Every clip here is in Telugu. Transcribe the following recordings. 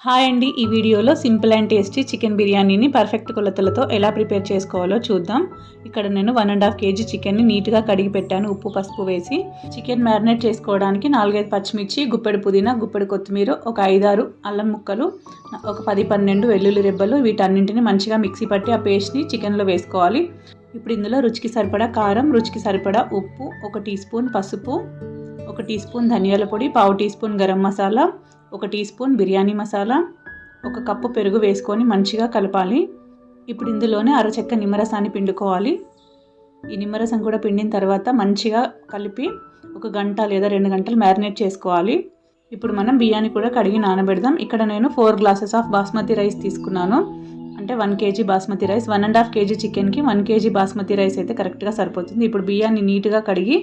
హాయ్ అండి, ఈ వీడియోలో సింపుల్ అండ్ టేస్టీ చికెన్ బిర్యానీని పర్ఫెక్ట్ కొలతలతో ఎలా ప్రిపేర్ చేసుకోవాలో చూద్దాం. ఇక్కడ నేను 1.5 kg చికెన్ని నీట్గా కడిగి పెట్టాను, ఉప్పు పసుపు వేసి. చికెన్ మ్యారినేట్ చేసుకోవడానికి 4-5 పచ్చిమిర్చి, గుప్పెడు పుదీనా, గుప్పెడు కొత్తిమీర, ఒక 5-6 అల్లం ముక్కలు, ఒక 10-12 వెల్లుల్లి రెబ్బలు, వీటన్నింటిని మంచిగా మిక్సీ పట్టి ఆ పేస్ట్ని చికెన్లో వేసుకోవాలి. ఇప్పుడు ఇందులో రుచికి సరిపడా కారం, రుచికి సరిపడా ఉప్పు, 1 టీ స్పూన్ పసుపు, 1 టీ స్పూన్ ధనియాల పొడి, 1/2 teaspoon garam masala, 1 teaspoon biryani masala, 1 cup పెరుగు వేసుకొని మంచిగా కలపాలి. ఇప్పుడు ఇందులోనే అరచెక్క నిమ్మరసాన్ని పిండుకోవాలి. ఈ నిమ్మరసం కూడా పిండిన తర్వాత మంచిగా కలిపి 1 గంట లేదా 2 గంటలు మ్యారినేట్ చేసుకోవాలి. ఇప్పుడు మనం బియ్యాన్ని కూడా కడిగి నానబెడదాం. ఇక్కడ నేను 4 గ్లాసెస్ ఆఫ్ బాస్మతి రైస్ తీసుకున్నాను. అంటే 1 kg బాస్మతి రైస్, 1.5 kg చికెన్కి 1 kg బాస్మతి రైస్ అయితే కరెక్ట్గా సరిపోతుంది. ఇప్పుడు బియ్యాన్ని నీట్గా కడిగి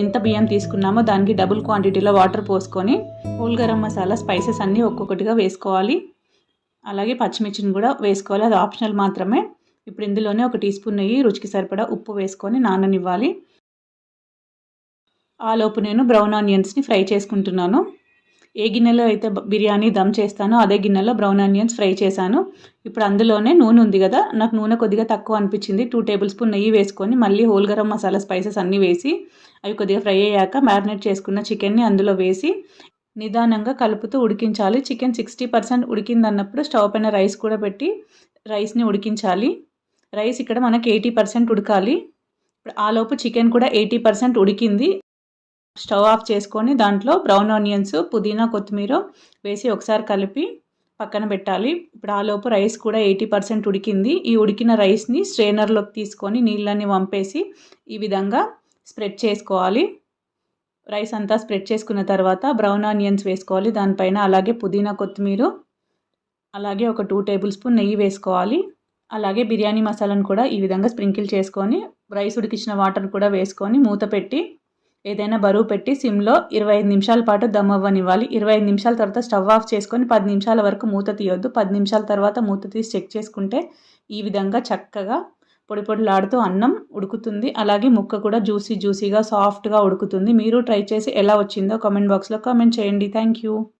ఎంత బియ్యం తీసుకున్నామో దానికి డబుల్ క్వాంటిటీలో వాటర్ పోసుకొని హోల్ గరం మసాలా స్పైసెస్ అన్నీ ఒక్కొక్కటిగా వేసుకోవాలి. అలాగే పచ్చిమిర్చిని కూడా వేసుకోవాలి, అది ఆప్షనల్ మాత్రమే. ఇప్పుడు ఇందులోనే 1 టీ స్పూన్ నెయ్యి, రుచికి సరిపడా ఉప్పు వేసుకొని నాననివ్వాలి. ఆలోపు నేను బ్రౌన్ ఆనియన్స్ని ఫ్రై చేసుకుంటున్నాను. ఏ గిన్నెలో అయితే బిర్యానీ దమ్ చేస్తానో అదే గిన్నెలో బ్రౌన్ ఆనియన్స్ ఫ్రై చేశాను. ఇప్పుడు అందులోనే నూనె ఉంది కదా, నాకు నూనె కొద్దిగా తక్కువ అనిపించింది. 2 టేబుల్ స్పూన్ నెయ్యి వేసుకొని మళ్ళీ హోల్ గరం మసాలా స్పైసెస్ అన్నీ వేసి అవి కొద్దిగా ఫ్రై అయ్యాక మ్యారినేట్ చేసుకున్న చికెన్ని అందులో వేసి నిదానంగా కలుపుతూ ఉడికించాలి. చికెన్ 60% ఉడికిందన్నప్పుడు స్టవ్ పైన రైస్ కూడా పెట్టి రైస్ని ఉడికించాలి. రైస్ ఇక్కడ మనకి 80% ఉడకాలి. ఇప్పుడు ఆలోపు చికెన్ కూడా 80% ఉడికింది. స్టవ్ ఆఫ్ చేసుకొని దాంట్లో బ్రౌన్ ఆనియన్స్, పుదీనా, కొత్తిమీర వేసి ఒకసారి కలిపి పక్కన పెట్టాలి. ఇప్పుడు ఆలోపు రైస్ కూడా 80% ఉడికింది. ఈ ఉడికిన రైస్ని స్ట్రైనర్లోకి తీసుకొని నీళ్ళని వంపేసి ఈ విధంగా స్ప్రెడ్ చేసుకోవాలి. రైస్ అంతా స్ప్రెడ్ చేసుకున్న తర్వాత బ్రౌన్ ఆనియన్స్ వేసుకోవాలి దానిపైన. అలాగే పుదీనా, కొత్తిమీర, అలాగే ఒక 2 టేబుల్ స్పూన్ నెయ్యి వేసుకోవాలి. అలాగే బిర్యానీ మసాలాను కూడా ఈ విధంగా స్ప్రింకిల్ చేసుకొని రైస్ ఉడికించిన వాటర్ కూడా వేసుకొని మూత పెట్టి ఏదైనా బరువు పెట్టి సిమ్లో 25 నిమిషాల పాటు దమ్ అవ్వనివ్వాలి. 25 నిమిషాల తర్వాత స్టవ్ ఆఫ్ చేసుకొని 10 నిమిషాల వరకు మూత తీయొద్దు. 10 నిమిషాల తర్వాత మూత తీసి చెక్ చేసుకుంటే ఈ విధంగా చక్కగా పొడి పొడిలాడుతూ అన్నం ఉడుకుతుంది. అలాగే ముక్క కూడా జ్యూసీగా సాఫ్ట్గా ఉడుకుతుంది. మీరు ట్రై చేసి ఎలా వచ్చిందో కామెంట్ బాక్స్లో కామెంట్ చేయండి. Thank you.